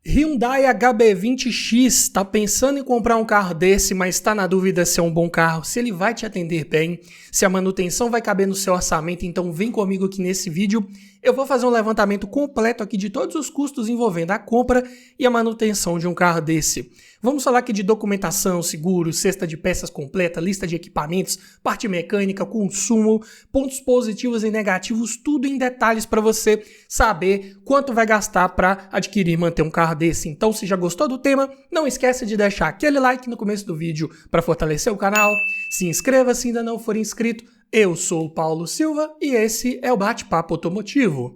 Hyundai HB20X, está pensando em comprar um carro desse, mas está na dúvida se é um bom carro, se ele vai te atender bem, se a manutenção vai caber no seu orçamento, então vem comigo aqui nesse vídeo. Eu vou fazer um levantamento completo aqui de todos os custos envolvendo a compra e a manutenção de um carro desse. Vamos falar aqui de documentação, seguro, cesta de peças completa, lista de equipamentos, parte mecânica, consumo, pontos positivos e negativos, tudo em detalhes para você saber quanto vai gastar para adquirir e manter um carro desse. Então, se já gostou do tema, não esquece de deixar aquele like no começo do vídeo para fortalecer o canal, se inscreva se ainda não for inscrito. Eu sou o Paulo Silva e esse é o Bate-Papo Automotivo.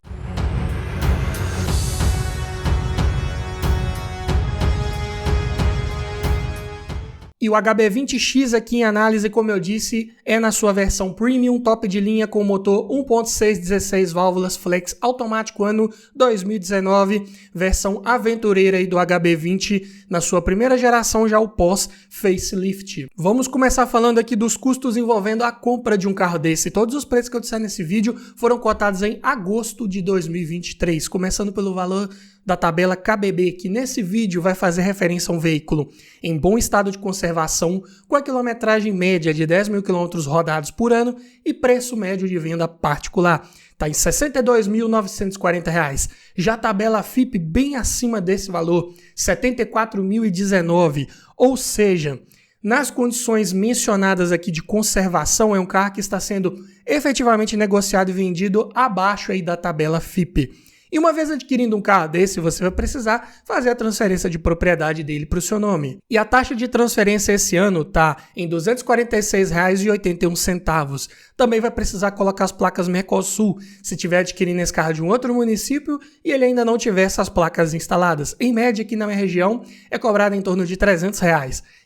E o HB20X aqui em análise, como eu disse, é na sua versão Premium, top de linha com motor 1.6 16 válvulas flex automático ano 2019, versão aventureira aí do HB20 na sua primeira geração, já o pós-facelift. Vamos começar falando aqui dos custos envolvendo a compra de um carro desse. Todos os preços que eu disser nesse vídeo foram cotados em agosto de 2023, começando pelo valor da tabela KBB, que nesse vídeo vai fazer referência a um veículo em bom estado de conservação, com a quilometragem média de 10 mil quilômetros rodados por ano e preço médio de venda particular. Está em R$ 62.940. Já a tabela FIPE bem acima desse valor, R$ 74.019. Ou seja, nas condições mencionadas aqui de conservação, é um carro que está sendo efetivamente negociado e vendido abaixo aí da tabela FIPE. E uma vez adquirindo um carro desse, você vai precisar fazer a transferência de propriedade dele para o seu nome. E a taxa de transferência esse ano está em R$ 246,81. Também vai precisar colocar as placas Mercosul, se estiver adquirindo esse carro de um outro município e ele ainda não tiver essas placas instaladas. Em média, aqui na minha região, é cobrado em torno de R$ 300.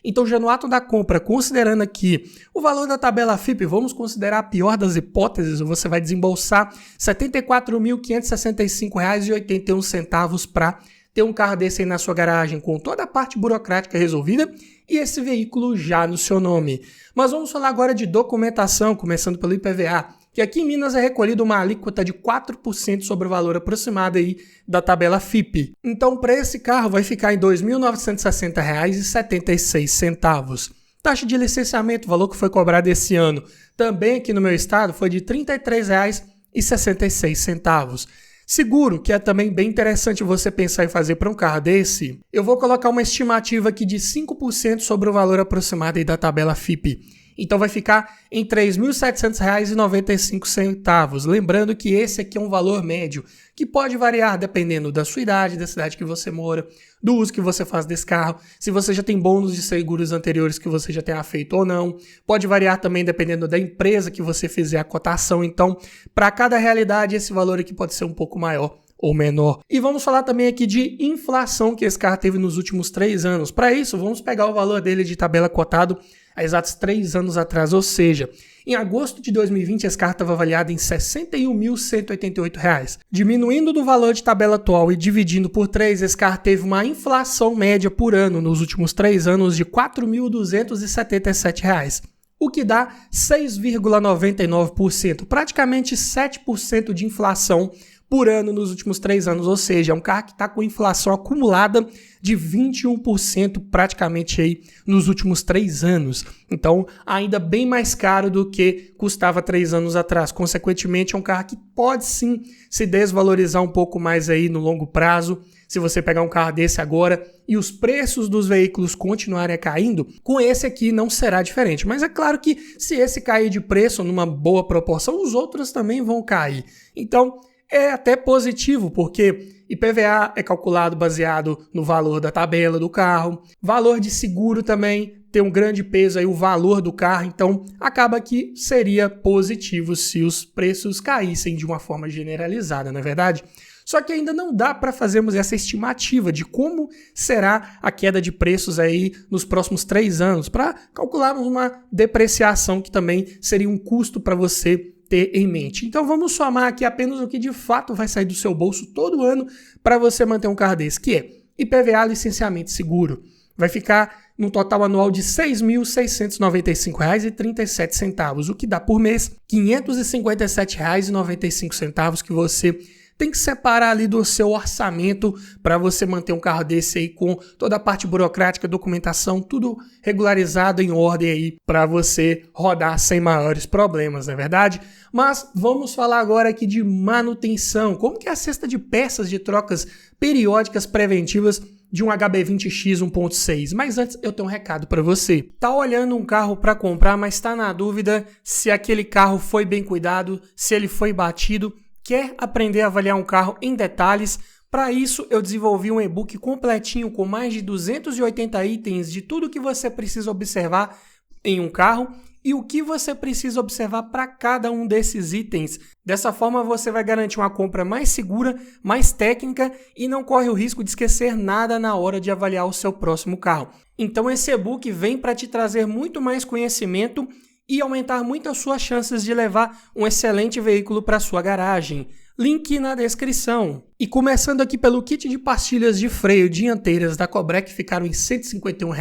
Então, já no ato da compra, considerando aqui o valor da tabela FIPE, vamos considerar a pior das hipóteses, você vai desembolsar R$ 74.565,81 para ter um carro desse aí na sua garagem, com toda a parte burocrática resolvida e esse veículo já no seu nome. Mas vamos falar agora de documentação, começando pelo IPVA, que aqui em Minas é recolhida uma alíquota de 4% sobre o valor aproximado aí da tabela FIPE. Então, para esse carro vai ficar em R$ 2.960,76. Taxa de licenciamento, valor que foi cobrado esse ano, também aqui no meu estado, foi de R$ 33,66. Seguro, que é também bem interessante você pensar em fazer para um carro desse, eu vou colocar uma estimativa aqui de 5% sobre o valor aproximado aí da tabela FIPE. Então vai ficar em R$ 3.700,95. Lembrando que esse aqui é um valor médio, que pode variar dependendo da sua idade, da cidade que você mora, do uso que você faz desse carro, se você já tem bônus de seguros anteriores que você já tenha feito ou não. Pode variar também dependendo da empresa que você fizer a cotação. Então, para cada realidade, esse valor aqui pode ser um pouco maior ou menor. E vamos falar também aqui de inflação que esse carro teve nos últimos 3 anos. Para isso, vamos pegar o valor dele de tabela cotado há exatos 3 anos atrás, ou seja, em agosto de 2020 esse carro estava avaliado em R$ 61.188. Diminuindo do valor de tabela atual e dividindo por 3, esse carro teve uma inflação média por ano nos últimos 3 anos de R$ 4.277. O que dá 6,99%, praticamente 7% de inflação por ano nos últimos 3 anos, ou seja, é um carro que está com inflação acumulada de 21% praticamente aí nos últimos 3 anos. Então, ainda bem mais caro do que custava 3 anos atrás. Consequentemente, é um carro que pode sim se desvalorizar um pouco mais aí no longo prazo. Se você pegar um carro desse agora e os preços dos veículos continuarem caindo, com esse aqui não será diferente. Mas é claro que se esse cair de preço numa boa proporção, os outros também vão cair. Então, é até positivo, porque IPVA é calculado baseado no valor da tabela do carro, valor de seguro também tem um grande peso aí, o valor do carro, então acaba que seria positivo se os preços caíssem de uma forma generalizada, não é verdade? Só que ainda não dá para fazermos essa estimativa de como será a queda de preços aí nos próximos 3 anos, para calcularmos uma depreciação que também seria um custo para você ter em mente. Então vamos somar aqui apenas o que de fato vai sair do seu bolso todo ano para você manter um carro desse, que é IPVA, licenciamento e seguro. Vai ficar num total anual de R$ 6.695,37, o que dá por mês R$ 557,95 que você tem que separar ali do seu orçamento para você manter um carro desse aí com toda a parte burocrática, documentação, tudo regularizado em ordem aí para você rodar sem maiores problemas, não é verdade? Mas vamos falar agora aqui de manutenção. Como que é a cesta de peças de trocas periódicas preventivas de um HB20X 1.6. Mas antes eu tenho um recado para você. Tá olhando um carro para comprar, mas está na dúvida se aquele carro foi bem cuidado, se ele foi batido, quer aprender a avaliar um carro em detalhes? Para isso eu desenvolvi um e-book completinho com mais de 280 itens de tudo que você precisa observar em um carro e o que você precisa observar para cada um desses itens. Dessa forma você vai garantir uma compra mais segura, mais técnica e não corre o risco de esquecer nada na hora de avaliar o seu próximo carro. Então esse e-book vem para te trazer muito mais conhecimento e aumentar muito as suas chances de levar um excelente veículo para sua garagem. Link na descrição. E começando aqui pelo kit de pastilhas de freio dianteiras da Cobrec, ficaram em R$ 151.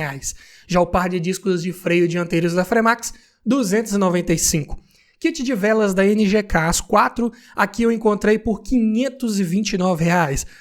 Já o par de discos de freio dianteiros da Fremax, R$ 295. Kit de velas da NGK, as 4, aqui eu encontrei por R$ 529.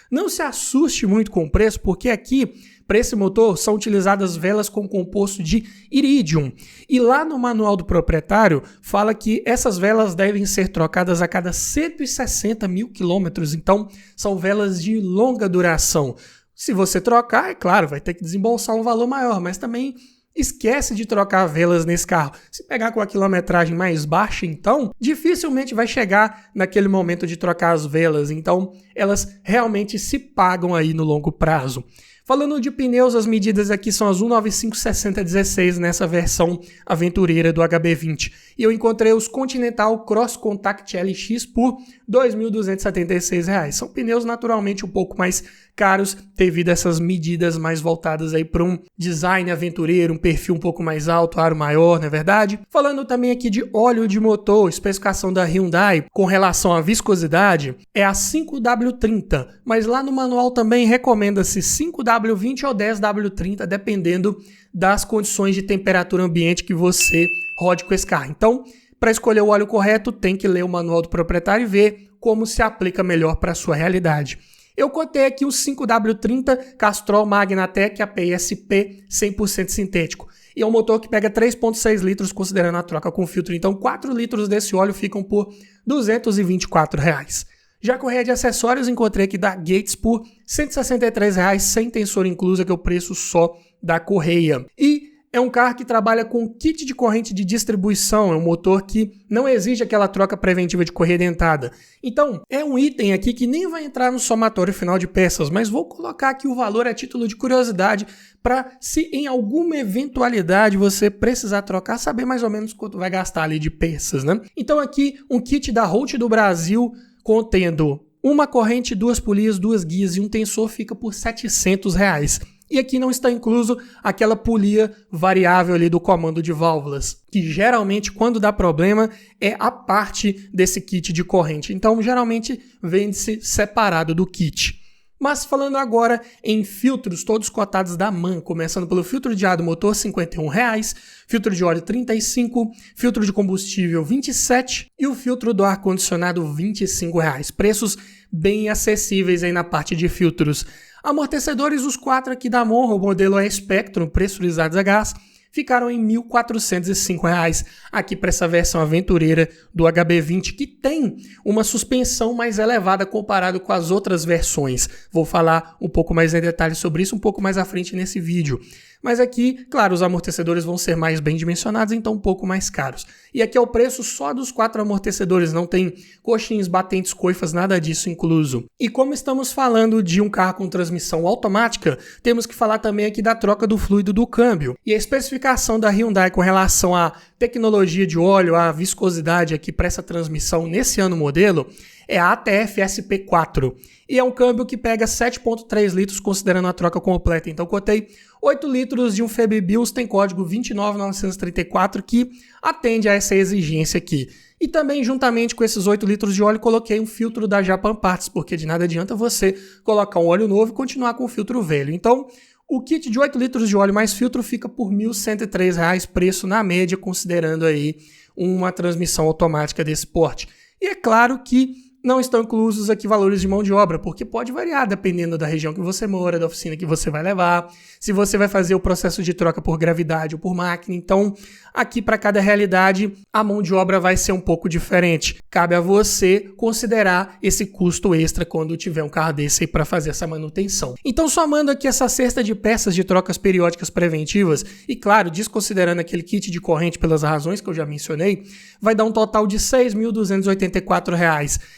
Não se assuste muito com o preço, porque aqui, para esse motor, são utilizadas velas com composto de iridium. E lá no manual do proprietário, fala que essas velas devem ser trocadas a cada 160 mil quilômetros. Então, são velas de longa duração. Se você trocar, é claro, vai ter que desembolsar um valor maior, mas também esquece de trocar velas nesse carro. Se pegar com a quilometragem mais baixa, então, dificilmente vai chegar naquele momento de trocar as velas. Então, elas realmente se pagam aí no longo prazo. Falando de pneus, as medidas aqui são as 195/60/16 nessa versão aventureira do HB20. E eu encontrei os Continental Cross Contact LX por R$ 2.276. São pneus naturalmente um pouco mais caros devido a essas medidas mais voltadas aí para um design aventureiro, um perfil um pouco mais alto, aro maior, não é verdade? Falando também aqui de óleo de motor, especificação da Hyundai com relação à viscosidade é a 5W30, mas lá no manual também recomenda-se 5W20 ou 10W30, dependendo das condições de temperatura ambiente que você rode com esse carro. Então, para escolher o óleo correto, tem que ler o manual do proprietário e ver como se aplica melhor para a sua realidade. Eu cotei aqui o 5W30 Castrol Magnatec APS-P 100% sintético. E é um motor que pega 3,6 litros considerando a troca com filtro. Então 4 litros desse óleo ficam por R$ 224. Já a correia de acessórios encontrei aqui da Gates por R$ 163 sem tensor inclusa, que é o preço só da correia. E é um carro que trabalha com kit de corrente de distribuição, é um motor que não exige aquela troca preventiva de correia dentada. Então, é um item aqui que nem vai entrar no somatório final de peças, mas vou colocar aqui o valor a título de curiosidade para, se em alguma eventualidade você precisar trocar, saber mais ou menos quanto vai gastar ali de peças, né? Então aqui, um kit da Holt do Brasil contendo uma corrente, 2 polias, 2 guias e um tensor fica por R$ 700. E aqui não está incluso aquela polia variável ali do comando de válvulas, que geralmente quando dá problema é a parte desse kit de corrente. Então geralmente vende-se separado do kit. Mas falando agora em filtros, todos cotados da MAN, começando pelo filtro de ar do motor, R$ 51, filtro de óleo R$ 35, filtro de combustível R$ 27 e o filtro do ar-condicionado R$ 25. Preços bem acessíveis aí na parte de filtros. Amortecedores, os 4 aqui da Monro, o modelo é Spectrum, pressurizados a gás, ficaram em R$ 1.405 aqui para essa versão aventureira do HB20, que tem uma suspensão mais elevada comparado com as outras versões. Vou falar um pouco mais em detalhe sobre isso um pouco mais à frente nesse vídeo. Mas aqui, claro, os amortecedores vão ser mais bem dimensionados, então um pouco mais caros. E aqui é o preço só dos 4 amortecedores, não tem coxins, batentes, coifas, nada disso incluso. E como estamos falando de um carro com transmissão automática, temos que falar também aqui da troca do fluido do câmbio. E a especificação da Hyundai com relação à tecnologia de óleo, à viscosidade aqui para essa transmissão nesse ano modelo, é a ATF SP4. E é um câmbio que pega 7,3 litros considerando a troca completa. Então cotei 8 litros de um FEB-BIOS, tem código 29934 que atende a essa exigência aqui. E também, juntamente com esses 8 litros de óleo, coloquei um filtro da Japan Parts, porque de nada adianta você colocar um óleo novo e continuar com o filtro velho. Então, o kit de 8 litros de óleo mais filtro fica por R$ 1.103, preço na média, considerando aí uma transmissão automática desse porte. E é claro que não estão inclusos aqui valores de mão de obra, porque pode variar dependendo da região que você mora, da oficina que você vai levar, se você vai fazer o processo de troca por gravidade ou por máquina. Então, aqui para cada realidade, a mão de obra vai ser um pouco diferente. Cabe a você considerar esse custo extra quando tiver um carro desse aí para fazer essa manutenção. Então, somando aqui essa cesta de peças de trocas periódicas preventivas e, claro, desconsiderando aquele kit de corrente pelas razões que eu já mencionei, vai dar um total de R$ 6.284.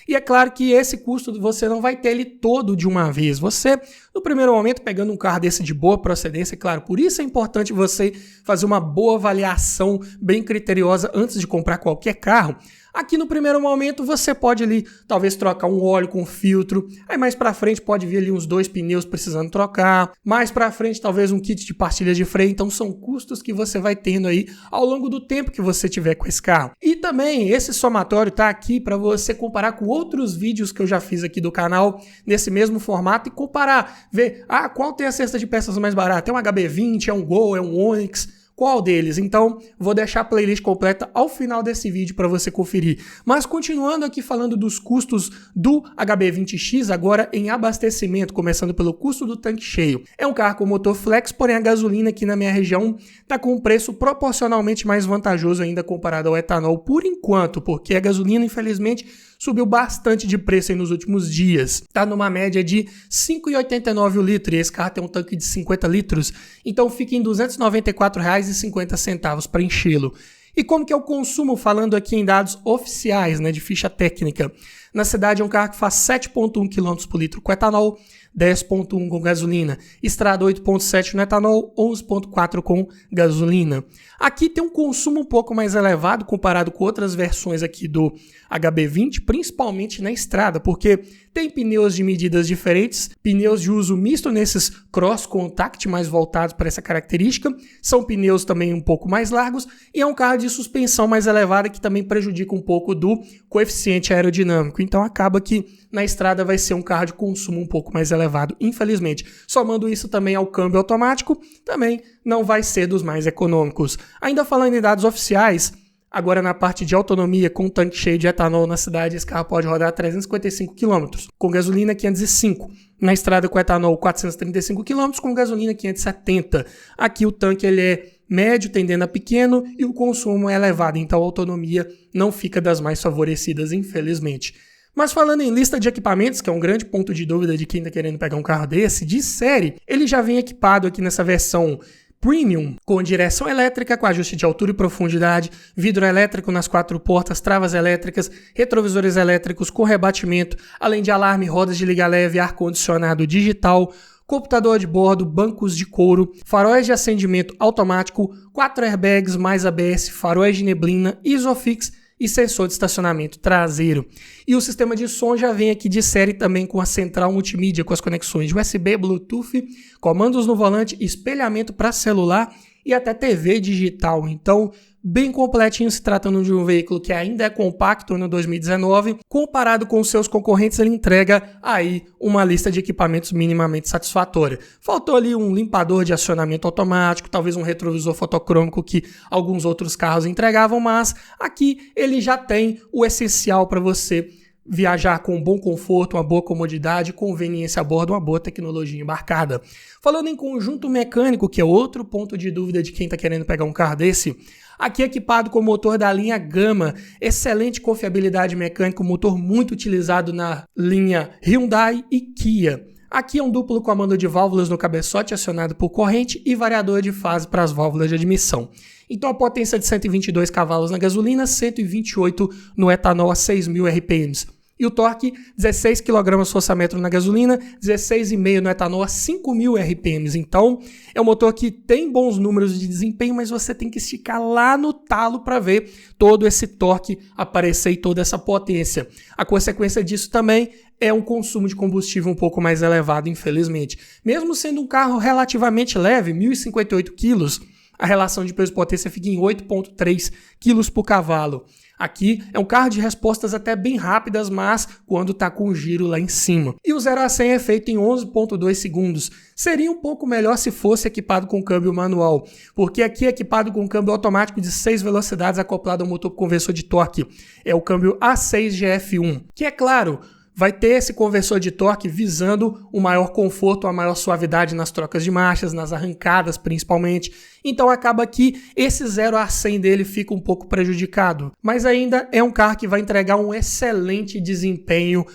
E é claro que esse custo você não vai ter ele todo de uma vez. Você, no primeiro momento, pegando um carro desse de boa procedência, claro, por isso é importante você fazer uma boa avaliação bem criteriosa antes de comprar qualquer carro. Aqui no primeiro momento você pode ali talvez trocar um óleo com filtro, aí mais pra frente pode vir ali uns 2 pneus precisando trocar, mais pra frente talvez um kit de pastilhas de freio. Então são custos que você vai tendo aí ao longo do tempo que você tiver com esse carro. E também esse somatório tá aqui para você comparar com outros vídeos que eu já fiz aqui do canal nesse mesmo formato e comparar, ver qual tem a cesta de peças mais barata, é um HB20, é um Gol, é um Onix, qual deles? Então, vou deixar a playlist completa ao final desse vídeo para você conferir. Mas continuando aqui falando dos custos do HB20X, agora em abastecimento, começando pelo custo do tanque cheio. É um carro com motor flex, porém a gasolina aqui na minha região está com um preço proporcionalmente mais vantajoso ainda comparado ao etanol por enquanto, porque a gasolina, infelizmente, subiu bastante de preço aí nos últimos dias. Está numa média de R$ 5,89 o litro, e esse carro tem um tanque de 50 litros, então fica em R$ 294,50 para enchê-lo. E como que é o consumo, falando aqui em dados oficiais, né, de ficha técnica? Na cidade é um carro que faz 7,1 km por litro com etanol, 10,1 com gasolina. Estrada 8,7 no etanol, 11,4 com gasolina. Aqui tem um consumo um pouco mais elevado comparado com outras versões aqui do HB20, principalmente na estrada, porque tem pneus de medidas diferentes, pneus de uso misto nesses cross contact mais voltados para essa característica, são pneus também um pouco mais largos e é um carro de suspensão mais elevada que também prejudica um pouco do coeficiente aerodinâmico. Então acaba que na estrada vai ser um carro de consumo um pouco mais elevado, infelizmente. Somando isso também ao câmbio automático, também não vai ser dos mais econômicos. Ainda falando em dados oficiais, agora na parte de autonomia, com tanque cheio de etanol na cidade, esse carro pode rodar 355 km, com gasolina 505. Na estrada com etanol 435 km, com gasolina 570. Aqui o tanque ele é médio, tendendo a pequeno, e o consumo é elevado, então a autonomia não fica das mais favorecidas, infelizmente. Mas falando em lista de equipamentos, que é um grande ponto de dúvida de quem está querendo pegar um carro desse, de série, ele já vem equipado aqui nessa versão Premium, com direção elétrica, com ajuste de altura e profundidade, vidro elétrico nas 4 portas, travas elétricas, retrovisores elétricos com rebatimento, além de alarme, rodas de liga leve, ar-condicionado digital, computador de bordo, bancos de couro, faróis de acendimento automático, 4 airbags mais ABS, faróis de neblina, Isofix e sensor de estacionamento traseiro. E o sistema de som já vem aqui de série também com a central multimídia, com as conexões de USB, Bluetooth, comandos no volante, espelhamento para celular e até TV digital. Então, bem completinho se tratando de um veículo que ainda é compacto no 2019, comparado com seus concorrentes, ele entrega aí uma lista de equipamentos minimamente satisfatória. Faltou ali um limpador de acionamento automático, talvez um retrovisor fotocrômico que alguns outros carros entregavam, mas aqui ele já tem o essencial para você viajar com um bom conforto, uma boa comodidade, conveniência a bordo, uma boa tecnologia embarcada. Falando em conjunto mecânico, que é outro ponto de dúvida de quem está querendo pegar um carro desse, aqui equipado com motor da linha Gama, excelente confiabilidade mecânica, motor muito utilizado na linha Hyundai e Kia. Aqui é um duplo comando de válvulas no cabeçote acionado por corrente e variador de fase para as válvulas de admissão. Então a potência de 122 cavalos na gasolina, 128 no etanol a 6.000 RPMs. E o torque, 16 kgfm na gasolina, 16,5 no etanol a 5.000 RPMs. Então, é um motor que tem bons números de desempenho, mas você tem que esticar lá no talo para ver todo esse torque aparecer e toda essa potência. A consequência disso também é um consumo de combustível um pouco mais elevado, infelizmente. Mesmo sendo um carro relativamente leve, 1.058 kg, a relação de peso-potência fica em 8,3 kg por cavalo. Aqui é um carro de respostas até bem rápidas, mas quando está com o giro lá em cima. E o 0 a 100 é feito em 11,2 segundos. Seria um pouco melhor se fosse equipado com câmbio manual, porque aqui é equipado com câmbio automático de 6 velocidades acoplado ao motor conversor de torque. É o câmbio A6 GF1, que é claro, vai ter esse conversor de torque visando o maior conforto, a maior suavidade nas trocas de marchas, nas arrancadas principalmente. Então acaba que esse 0 a 100 dele fica um pouco prejudicado. Mas ainda é um carro que vai entregar um excelente desempenho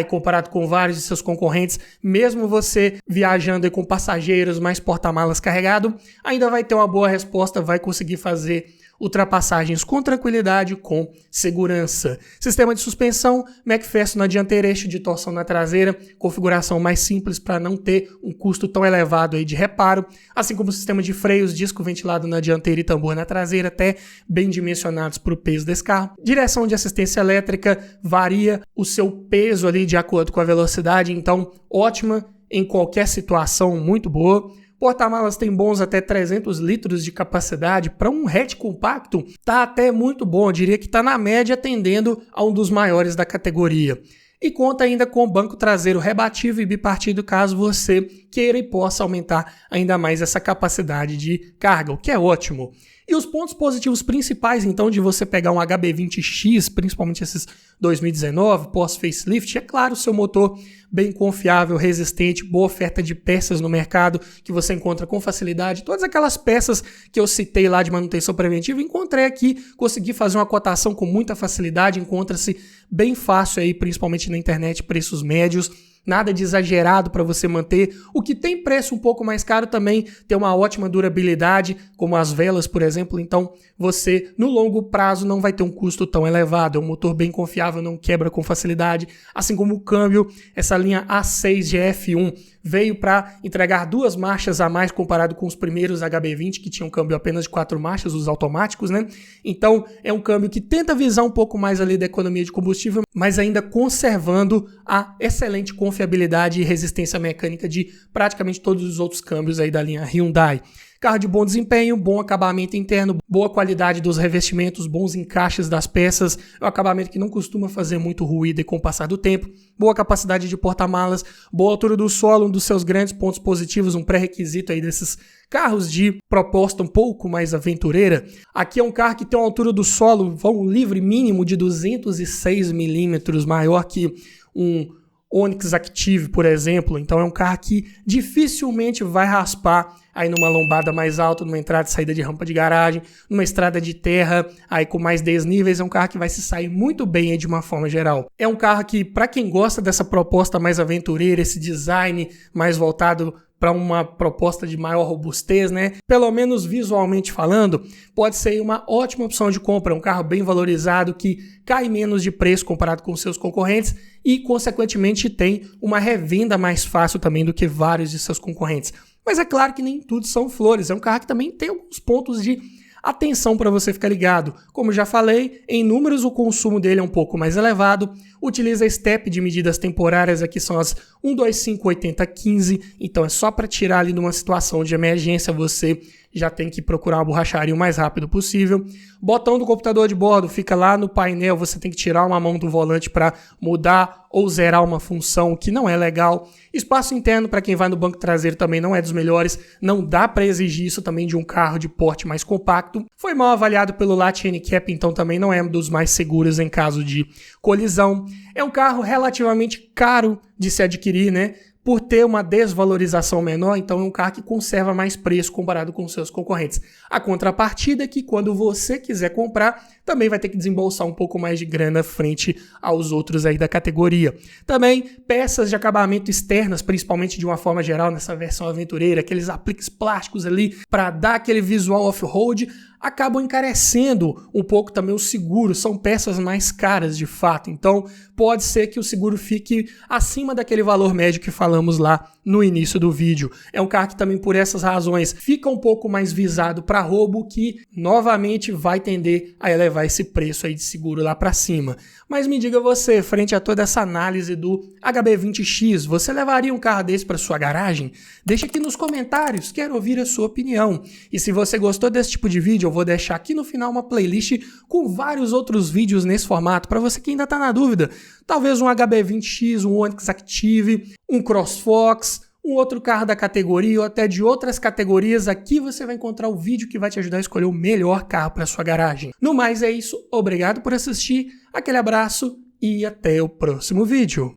comparado com vários de seus concorrentes. Mesmo você viajando com passageiros, mais porta-malas carregado, ainda vai ter uma boa resposta, vai conseguir fazer ultrapassagens com tranquilidade, com segurança. Sistema de suspensão, McPherson na dianteira, eixo de torção na traseira, configuração mais simples para não ter um custo tão elevado aí de reparo, assim como o sistema de freios, disco ventilado na dianteira e tambor na traseira, até bem dimensionados para o peso desse carro. Direção de assistência elétrica, varia o seu peso ali de acordo com a velocidade, então ótima em qualquer situação, muito boa. Porta-malas tem bons até 300 litros de capacidade. Para um hatch compacto, tá até muito bom. Eu diria que está na média, tendendo a um dos maiores da categoria. E conta ainda com banco traseiro rebatível e bipartido, caso você queira e possa aumentar ainda mais essa capacidade de carga, o que é ótimo. E os pontos positivos principais, então, de você pegar um HB20X, principalmente esses 2019, pós-facelift, é claro, seu motor bem confiável, resistente, boa oferta de peças no mercado, que você encontra com facilidade. Todas aquelas peças que eu citei lá de manutenção preventiva, encontrei aqui, consegui fazer uma cotação com muita facilidade, encontra-se bem fácil aí, principalmente na internet, preços médios. Nada de exagerado para você manter. O que tem preço um pouco mais caro também tem uma ótima durabilidade, como as velas, por exemplo. Então, você, no longo prazo, não vai ter um custo tão elevado. É um motor bem confiável, não quebra com facilidade. Assim como o câmbio, essa linha A6 GF1 veio para entregar 2 marchas a mais comparado com os primeiros HB20, que tinham câmbio apenas de 4 marchas, os automáticos, né? Então, é um câmbio que tenta visar um pouco mais ali da economia de combustível, mas ainda conservando a excelente confiabilidade e resistência mecânica de praticamente todos os outros câmbios aí da linha Hyundai. Carro de bom desempenho, bom acabamento interno, boa qualidade dos revestimentos, bons encaixes das peças, é um acabamento que não costuma fazer muito ruído e com o passar do tempo, boa capacidade de porta-malas, boa altura do solo, um dos seus grandes pontos positivos, um pré-requisito aí desses carros de proposta um pouco mais aventureira. Aqui é um carro que tem uma altura do solo, vão livre mínimo de 206 milímetros, maior que um Onix Active, por exemplo. Então é um carro que dificilmente vai raspar aí numa lombada mais alta, numa entrada e saída de rampa de garagem, numa estrada de terra, aí com mais desníveis. É um carro que vai se sair muito bem aí de uma forma geral. É um carro que, para quem gosta dessa proposta mais aventureira, esse design mais voltado para uma proposta de maior robustez, né? Pelo menos visualmente falando, pode ser uma ótima opção de compra. Um carro bem valorizado que cai menos de preço comparado com seus concorrentes e, consequentemente, tem uma revenda mais fácil também do que vários de seus concorrentes. Mas é claro que nem tudo são flores. É um carro que também tem alguns pontos de atenção para você ficar ligado. Como já falei, em números o consumo dele é um pouco mais elevado, utiliza step de medidas temporárias, aqui são as 125, 80, 15, então é só para tirar ali numa situação de emergência, você já tem que procurar uma borracharia o mais rápido possível. Botão do computador de bordo fica lá no painel, você tem que tirar uma mão do volante para mudar ou zerar uma função que não é legal. Espaço interno para quem vai no banco traseiro também não é dos melhores, não dá para exigir isso também de um carro de porte mais compacto. Foi mal avaliado pelo Lat Handicap, então também não é um dos mais seguros em caso de colisão. É um carro relativamente caro de se adquirir, né? Por ter uma desvalorização menor, então é um carro que conserva mais preço comparado com seus concorrentes. A contrapartida é que quando você quiser comprar, também vai ter que desembolsar um pouco mais de grana frente aos outros aí da categoria. Também peças de acabamento externas, principalmente de uma forma geral nessa versão aventureira, aqueles apliques plásticos ali para dar aquele visual off-road, acabam encarecendo um pouco também o seguro, são peças mais caras de fato, então pode ser que o seguro fique acima daquele valor médio que falamos falamos lá no início do vídeo. É um carro que também, por essas razões, fica um pouco mais visado para roubo, que novamente vai tender a elevar esse preço aí de seguro lá para cima. Mas me diga você, frente a toda essa análise do HB20X, você levaria um carro desse para sua garagem? Deixa aqui nos comentários, quero ouvir a sua opinião. E se você gostou desse tipo de vídeo, eu vou deixar aqui no final uma playlist com vários outros vídeos nesse formato, para você que ainda está na dúvida. Talvez um HB20X, um Onix Active, um CrossFox, um outro carro da categoria ou até de outras categorias. Aqui você vai encontrar o vídeo que vai te ajudar a escolher o melhor carro para sua garagem. No mais é isso, obrigado por assistir, aquele abraço e até o próximo vídeo.